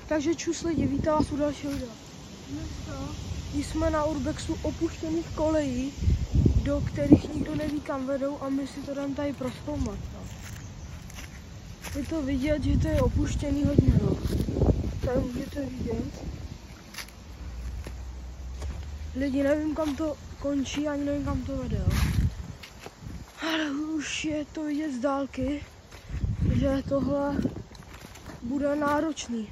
Takže čus lidi, vítám vás u dalšího videa. Dneska jsme na urbexu opuštěných kolejí, do kterých nikdo neví kam vedou a my si to jdeme tady prozkoumat. Je to vidět, že to je opuštěný hodně, no. Tady můžete vidět. Lidi, nevím kam to končí, ani nevím kam to vede, jo. Ale už je to vidět z dálky, že tohle bude náročný.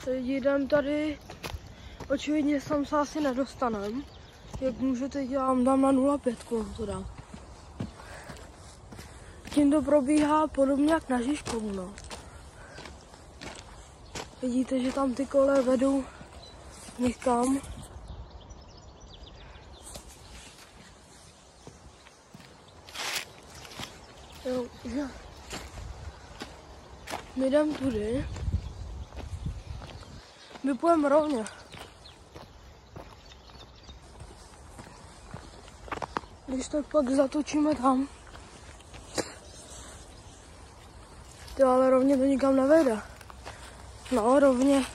Teď jdem tady, očividně tam se asi nedostanem. Jak můžete dělat, dám na 0,5 to dám. Tím to probíhá podobně jak na Žižkovu, no. Vidíte, že tam ty kole vedou někam. Jo, že my jdem tudy. My půjdeme rovně. Když tak pak zatočíme tam. Ty ale rovně to nikam nevede. No rovně.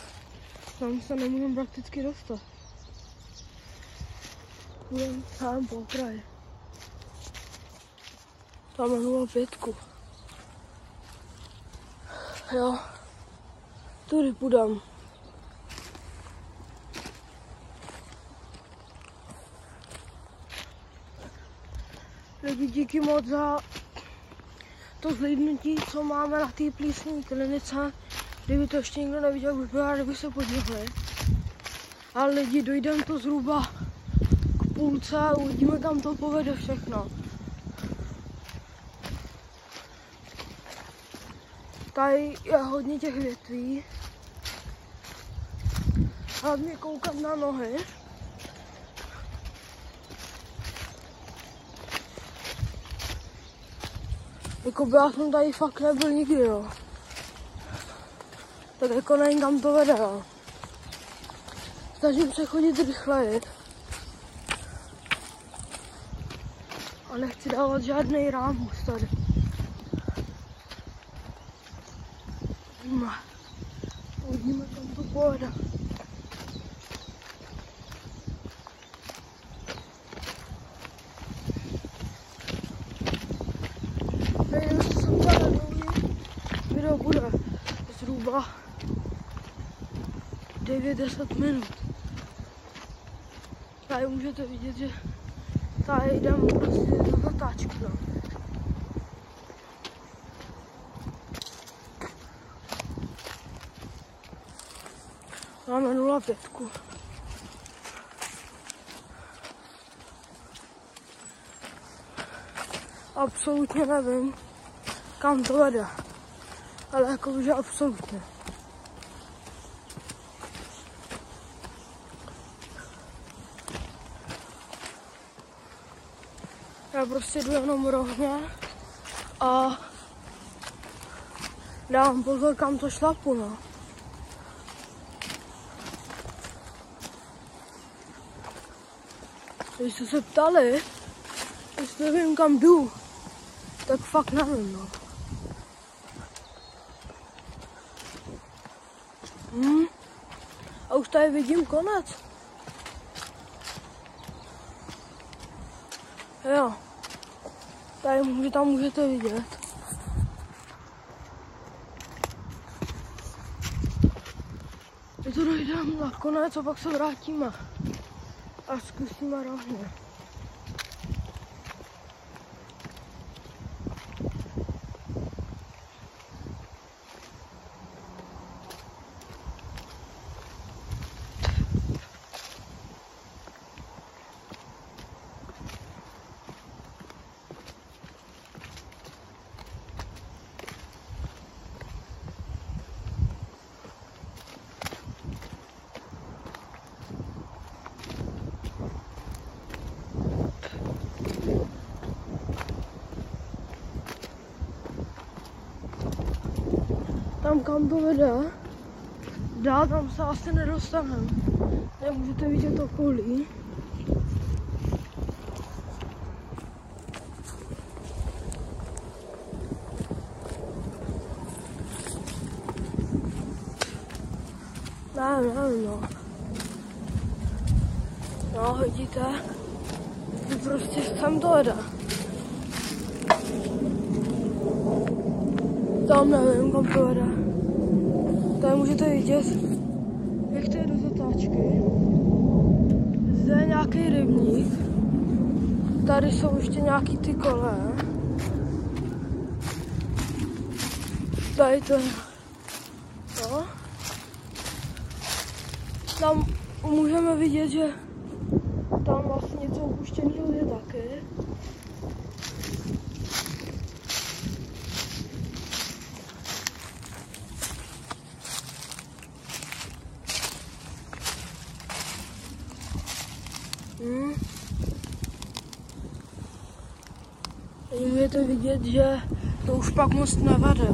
Tam se nemůžeme prakticky dostat. Půjdeme sám po okraji. Tam je 0,5. Jo. Tudy půjdem. Lidi, díky moc za to zhlídnutí, co máme na té plísní klinice. Kdyby to ještě nikdo neviděl, bych byl rád, kdyby se podívali. Ale lidi, dojdeme to zhruba k půlce a uvidíme, kam to povede všechno. Tady je hodně těch větví. Hlavně koukat na nohy. Jakoby já jsem tady fakt nebyl nikdy, jo. Tak jako nevím, kam to vede, jo. Snažím se chodit rychleji. A nechci dávat žádný rámus tady. Uvidíme, kam to povede. Video bude zhruba 9-10 minut. Tady můžete vidět, že tady jdem prostě do zatáčky, no. Máme 0,5. Absolutně nevím, kam to vede. Ale jakože absolutně. Já prostě jdu jenom rovně a dávám pozor, kam to šlapu, no. Když jste se ptali, jestli nevím, kam jdu, tak fakt nevím, no. A už tady vidím konec. Jo. Tady tam můžete vidět. My to dojdeme na konec a pak se vrátíme. A zkusíme rovně. Tam kam to vede, dál tam se asi nedostaneme. Nemůžete vidět okolí. nevím, no. No, vidíte, že prostě tam to jede. Tam nevím, kam to jede. Tady můžete vidět, jak to je do zatáčky. Zde je nějaký rybník. Tady jsou ještě nějaký ty kole. Tady to je. No. Tam můžeme vidět, že tam vlastně něco opuštěného je taky. Můžete vidět, že to už pak moc nevede.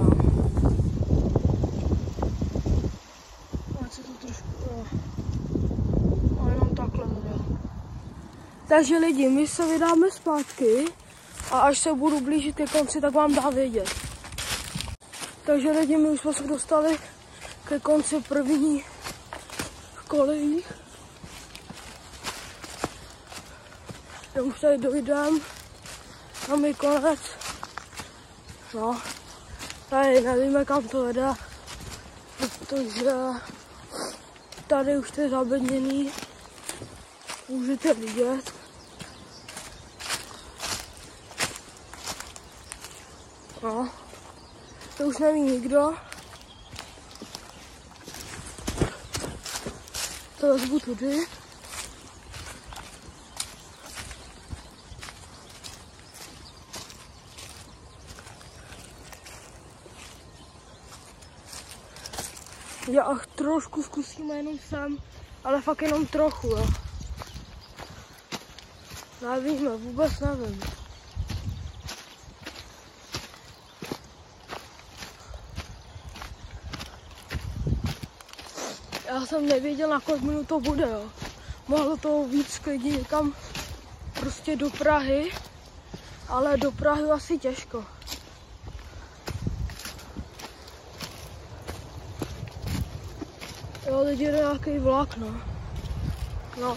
Jenom takhle vede. Takže lidi, my se vydáme zpátky a až se budu blížit ke konci, tak vám dá vědět. Takže lidi, my už jsme se dostali ke konci první kolejí. Já už tady dojdem. Tam je konec. No, tady nevíme, kam to vede, protože tady už to je zabedněný. Můžete vidět. No, to už neví nikdo. To vezmu tudy. Já trošku zkusíme jenom sem, ale fakt jenom trochu, jo. Nevíme, vůbec nevím. Já jsem nevěděl, na kolik minut to bude, jo. Mohlo to víc klidně někam prostě do Prahy, ale do Prahy asi těžko. Jo, teď jde nějaký vlak, no. No.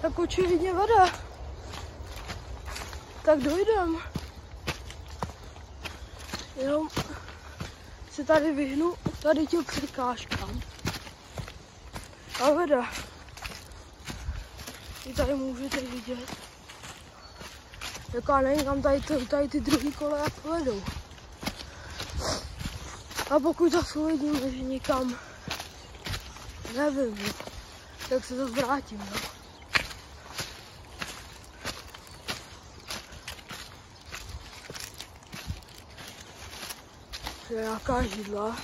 Tak očividně vede. Tak dojdem. Jenom se tady vyhnu tady těm překážkám. A vede. I tady můžete vidět. Jaká nevím, kam tady ty druhý kole jak povedou. A pokud zase uvidíme, že nikam nevím, tak se zase vrátím. No. To je nějaká židla.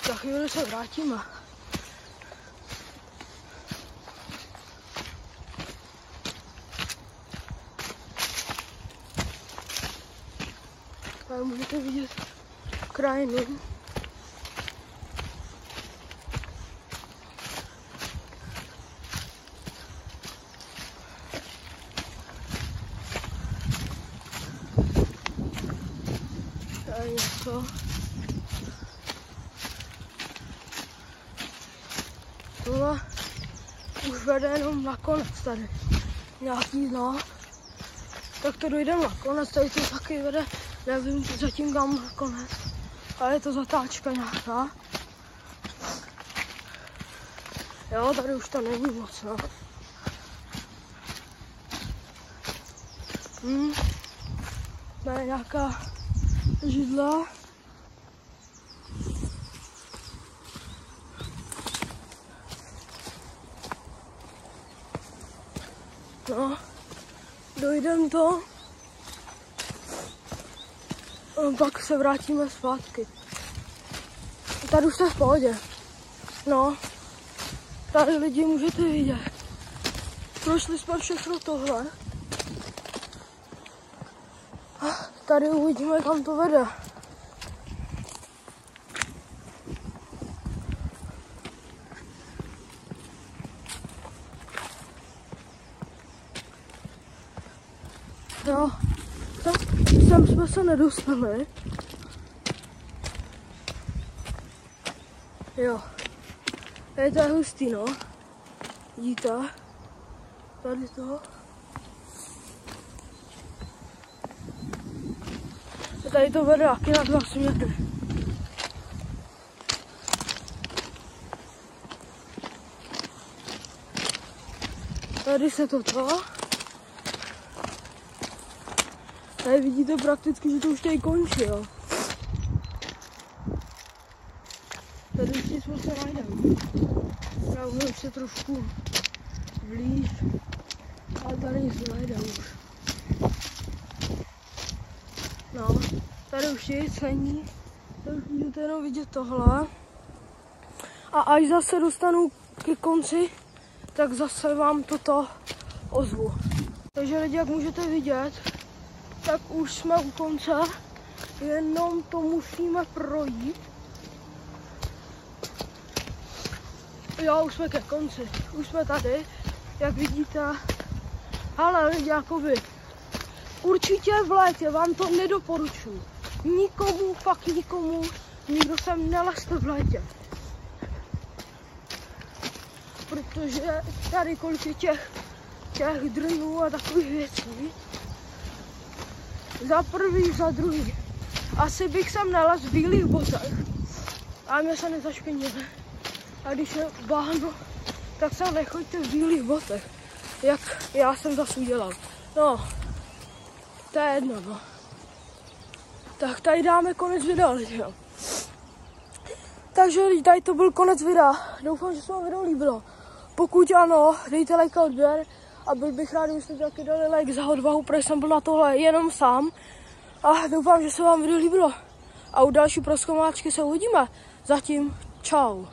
Za chvíli se vrátíme. Tady můžete vidět krajinu. Tady něco. Tohle už vede jenom na konec tady. Nějaký no. Tak to dojdeme na konec, tady to taky vede. Nevím zatím kam konec, ale je to zatáčka nějaká. Jo, tady už to není moc, no. Tady je nějaká židla. No, dojdem to. Pak se vrátíme zpátky. Tady už jste v pohodě. No, tady lidi můžete vidět. Prošli jsme všechno tohle. A tady uvidíme, kam to vede. Jo, tak sem jsme se nedostali. Jo, je to hustý, no. Vidíte? Tady toho. A tady to vede taky na 2 směry. Tady se toto. Tady vidíte prakticky, že to už tady končí, jo. Tady už nic moc nenajdeme. Já už se trošku blíž, ale tady nic nenajdeme už. No, tady už nic není. Tady už můžete jenom vidět tohle. A až zase dostanu ke konci, tak zase vám toto ozvu. Takže lidi, jak můžete vidět, tak už jsme u konce, jenom to musíme projít. Jo, už jsme ke konci, už jsme tady, jak vidíte. Ale lidi, jakoby, určitě v létě vám to nedoporučuji. Nikomu, fakt nikomu, nikdo sem nelezte v létě. Protože tady kolik je těch drnů a takových věcí. Za prvý, za druhý. Asi bych sem nalez v bílých botech. A mě se nezašpinili. A když je bláhno, tak se nechoďte v bílých botech. Jak já jsem zase udělal. No, to je jedno, no. Tak tady dáme konec videa, lidi. Takže tady to byl konec videa. Doufám, že se vám video líbilo. Pokud ano, dejte like a odběr a byl bych rád, kdybyste taky dali like za odvahu, protože jsem byl na tohle jenom sám. A doufám, že se vám video líbilo. A u další prozkoumáčky se uvidíme. Zatím čau.